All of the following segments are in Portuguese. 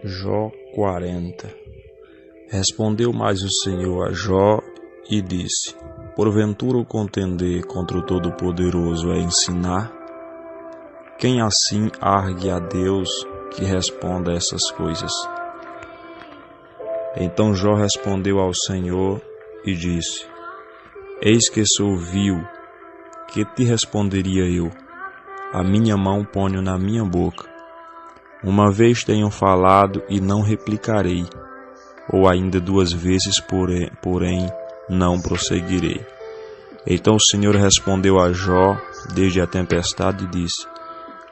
Jó 40. Respondeu mais o Senhor a Jó e disse: Porventura o contender contra o Todo-Poderoso é ensinar? Quem assim argue a Deus que responda essas coisas? Então Jó respondeu ao Senhor e disse: Eis que sou vil, que te responderia eu? A minha mão ponho na minha boca. Uma vez tenho falado e não replicarei, ou ainda duas vezes, porém não prosseguirei. Então o Senhor respondeu a Jó desde a tempestade e disse: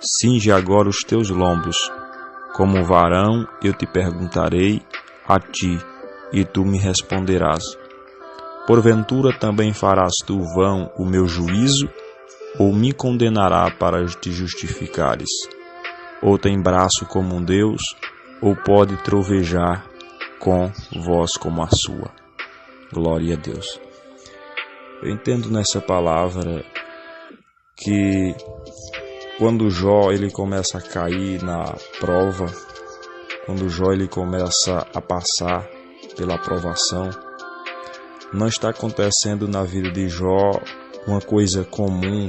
Cinge agora os teus lombos. Como varão eu te perguntarei a ti, e tu me responderás. Porventura também farás tu vão o meu juízo, ou me condenará para te justificares? Ou tem braço como um Deus, ou pode trovejar com voz como a sua. Glória a Deus. Eu entendo nessa palavra que quando Jó ele começa a cair na prova, quando Jó ele começa a passar pela provação, não está acontecendo na vida de Jó uma coisa comum,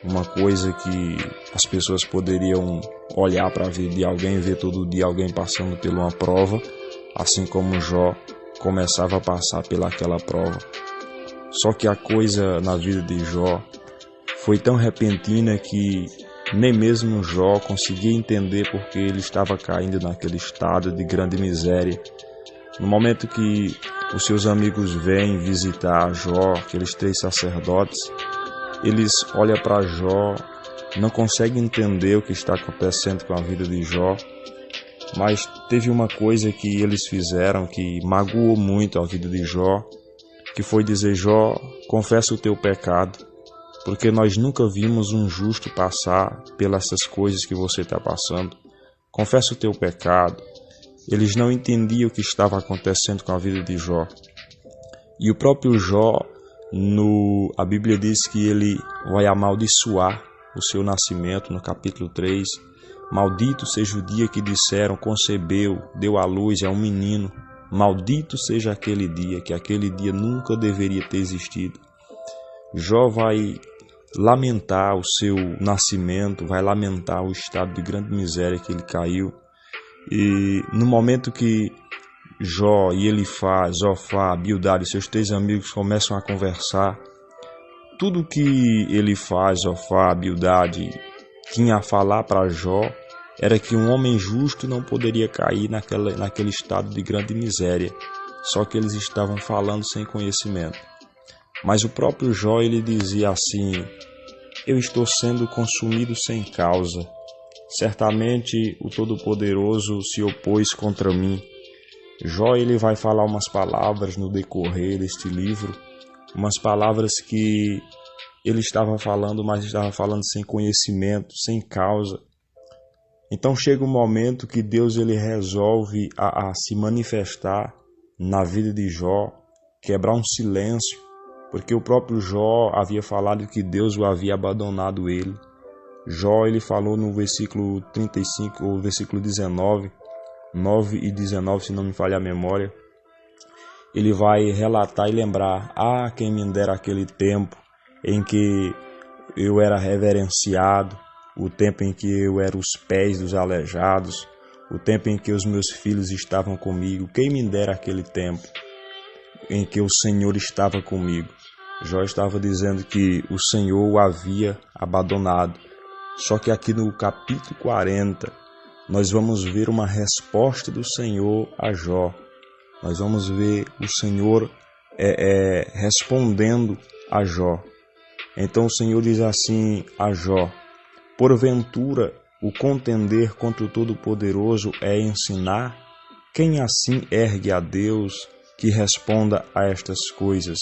uma coisa que as pessoas poderiam olhar para a vida de alguém, ver todo dia alguém passando por uma prova, assim como Jó começava a passar pelaquela prova. Só que a coisa na vida de Jó foi tão repentina que nem mesmo Jó conseguia entender porque ele estava caindo naquele estado de grande miséria. No momento que os seus amigos vêm visitar Jó, aqueles 3 sacerdotes, eles olham para Jó, não conseguem entender o que está acontecendo com a vida de Jó, mas teve uma coisa que eles fizeram que magoou muito a vida de Jó, que foi dizer: Jó, confessa o teu pecado, porque nós nunca vimos um justo passar pelas coisas que você está passando. Confessa o teu pecado. Eles não entendiam o que estava acontecendo com a vida de Jó. E o próprio Jó, a Bíblia diz que ele vai amaldiçoar o seu nascimento, no capítulo 3. Maldito seja o dia que disseram, concebeu, deu à luz a um menino. Maldito seja aquele dia, que aquele dia nunca deveria ter existido. Jó vai lamentar o seu nascimento, vai lamentar o estado de grande miséria que ele caiu. E no momento que Jó e Elifaz, Zofar, Bildade e seus 3 amigos começam a conversar, tudo que Elifaz, Zofar, Bildade tinha a falar para Jó era que um homem justo não poderia cair naquele estado de grande miséria. Só que eles estavam falando sem conhecimento. Mas o próprio Jó ele dizia assim: eu estou sendo consumido sem causa. Certamente o Todo-Poderoso se opôs contra mim. Jó ele vai falar umas palavras no decorrer deste livro, umas palavras que ele estava falando, mas estava falando sem conhecimento, sem causa. Então chega um momento que Deus ele resolve a se manifestar na vida de Jó, quebrar um silêncio, porque o próprio Jó havia falado que Deus o havia abandonado ele. Jó ele falou no versículo 35 ou versículo 19, 9 e 19, se não me falha a memória. Ele vai relatar e lembrar: quem me dera aquele tempo em que eu era reverenciado, o tempo em que eu era os pés dos aleijados, o tempo em que os meus filhos estavam comigo. Quem me dera aquele tempo em que o Senhor estava comigo. Jó estava dizendo que o Senhor o havia abandonado. Só que aqui no capítulo 40, nós vamos ver uma resposta do Senhor a Jó. Nós vamos ver o Senhor respondendo a Jó. Então o Senhor diz assim a Jó: porventura o contender contra o Todo-Poderoso é ensinar? Quem assim ergue a Deus que responda a estas coisas?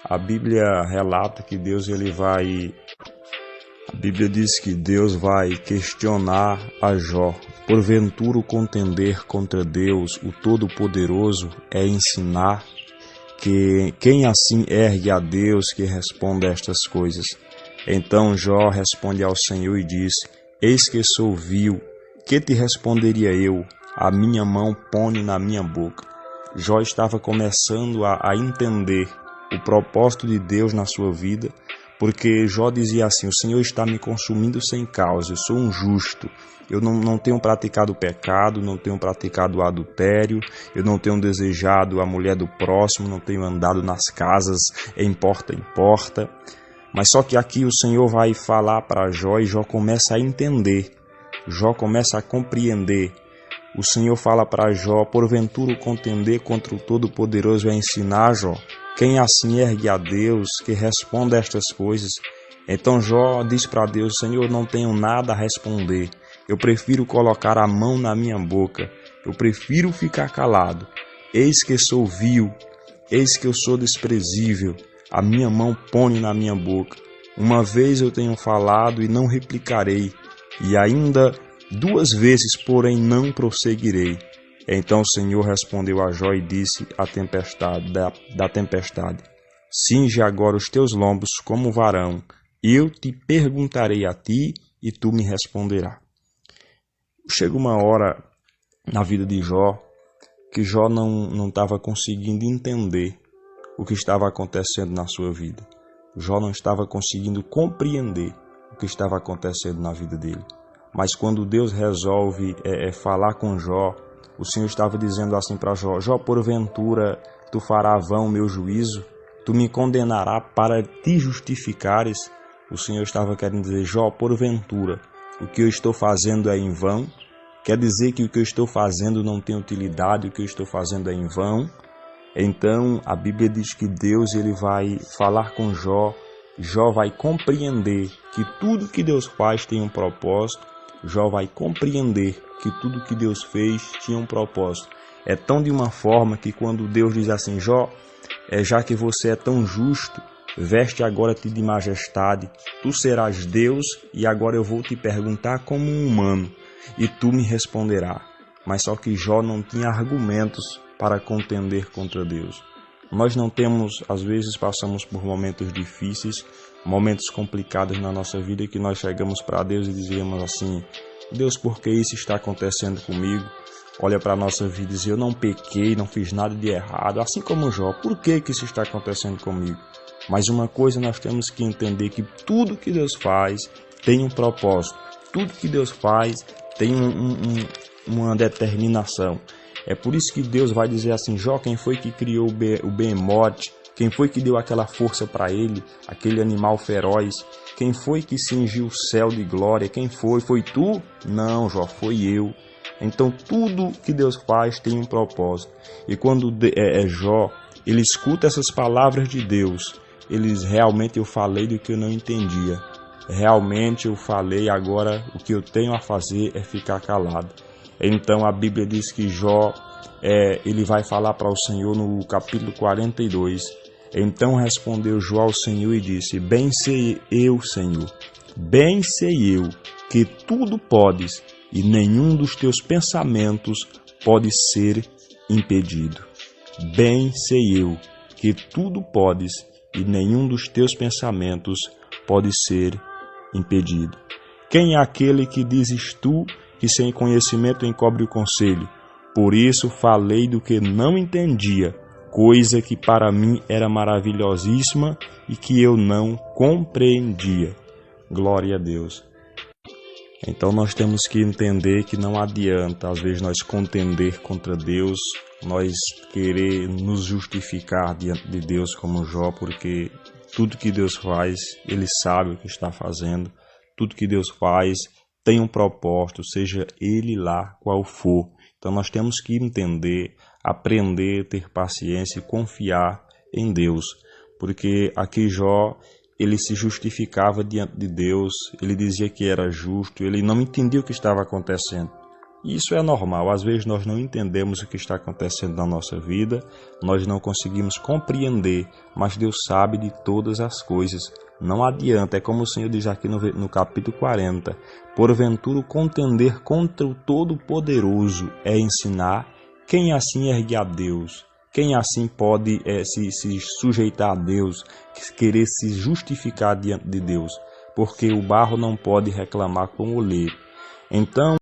A Bíblia relata que A Bíblia diz que Deus vai questionar a Jó. Porventura o contender contra Deus, o Todo-Poderoso, é ensinar? Quem assim ergue a Deus que responda a estas coisas? Então Jó responde ao Senhor e diz: Eis que sou vil, que te responderia eu? a minha mão ponho na minha boca. Jó estava começando a entender o propósito de Deus na sua vida, porque Jó dizia assim: o Senhor está me consumindo sem causa, eu sou um justo, eu não tenho praticado pecado, não tenho praticado adultério, eu não tenho desejado a mulher do próximo, não tenho andado nas casas em porta. Mas só que aqui o Senhor vai falar para Jó e Jó começa a entender, Jó começa a compreender. O Senhor fala para Jó: porventura o contender contra o Todo-Poderoso é ensinar, Jó? Quem assim ergue a Deus, que responda a estas coisas? Então Jó diz para Deus: Senhor, não tenho nada a responder. Eu prefiro colocar a mão na minha boca. Eu prefiro ficar calado. Eis que sou vil, eis que eu sou desprezível. A minha mão põe na minha boca. Uma vez eu tenho falado e não replicarei, e ainda 2 vezes, porém, não prosseguirei. Então o Senhor respondeu a Jó e disse à tempestade, da tempestade: cinge agora os teus lombos como varão, eu te perguntarei a ti e tu me responderás. Chega uma hora na vida de Jó que Jó não estava conseguindo entender o que estava acontecendo na sua vida. Jó não estava conseguindo compreender o que estava acontecendo na vida dele. Mas quando Deus resolve falar com Jó, o Senhor estava dizendo assim para Jó: Jó, porventura tu farás vão o meu juízo? Tu me condenarás para te justificares? O Senhor estava querendo dizer: Jó, porventura o que eu estou fazendo é em vão? Quer dizer que o que eu estou fazendo não tem utilidade, o que eu estou fazendo é em vão? Então a Bíblia diz que Deus ele vai falar com Jó. Jó vai compreender que tudo que Deus faz tem um propósito. Jó vai compreender que tudo que Deus fez tinha um propósito. É tão de uma forma que quando Deus diz assim: Jó, já que você é tão justo, veste agora-te de majestade, tu serás Deus, e agora eu vou te perguntar como um humano, e tu me responderás. Mas só que Jó não tinha argumentos para contender contra Deus. Nós não temos, às vezes passamos por momentos difíceis, momentos complicados na nossa vida, que nós chegamos para Deus e dizemos assim: Deus, por que isso está acontecendo comigo? Olha para a nossa vida e diz: eu não pequei, não fiz nada de errado, assim como Jó, por que isso está acontecendo comigo? Mas uma coisa nós temos que entender, que tudo que Deus faz tem um propósito, tudo que Deus faz tem uma determinação. É por isso que Deus vai dizer assim: Jó, quem foi que criou o behemote? Quem foi que deu aquela força para ele, aquele animal feroz? Quem foi que cingiu o céu de glória? Quem foi? Foi tu? Não, Jó, foi eu. Então tudo que Deus faz tem um propósito. E quando Jó, ele escuta essas palavras de Deus, realmente eu falei do que eu não entendia. Realmente eu falei, agora o que eu tenho a fazer é ficar calado. Então a Bíblia diz que Jó, ele vai falar para o Senhor no capítulo 42. Então respondeu Jó ao Senhor e disse: bem sei eu, Senhor, bem sei eu que tudo podes e nenhum dos teus pensamentos pode ser impedido. Bem sei eu que tudo podes e nenhum dos teus pensamentos pode ser impedido. Quem é aquele que dizes tu que sem conhecimento encobre o conselho? Por isso falei do que não entendia, coisa que para mim era maravilhosíssima e que eu não compreendia. Glória a Deus. Então nós temos que entender que não adianta, às vezes, nós contender contra Deus, nós querer nos justificar diante de Deus como Jó, porque tudo que Deus faz, Ele sabe o que está fazendo. Tudo que Deus faz tem um propósito, seja ele lá qual for. Então nós temos que entender, aprender, ter paciência e confiar em Deus. Porque aqui Jó, ele se justificava diante de Deus, ele dizia que era justo, ele não entendia o que estava acontecendo. E isso é normal, às vezes nós não entendemos o que está acontecendo na nossa vida, nós não conseguimos compreender, mas Deus sabe de todas as coisas. Não adianta, é como o Senhor diz aqui no capítulo 40, porventura o contender contra o Todo-Poderoso é ensinar. Quem assim ergue a Deus? Quem assim pode se sujeitar a Deus, querer se justificar diante de Deus? Porque o barro não pode reclamar com o oleiro. Então,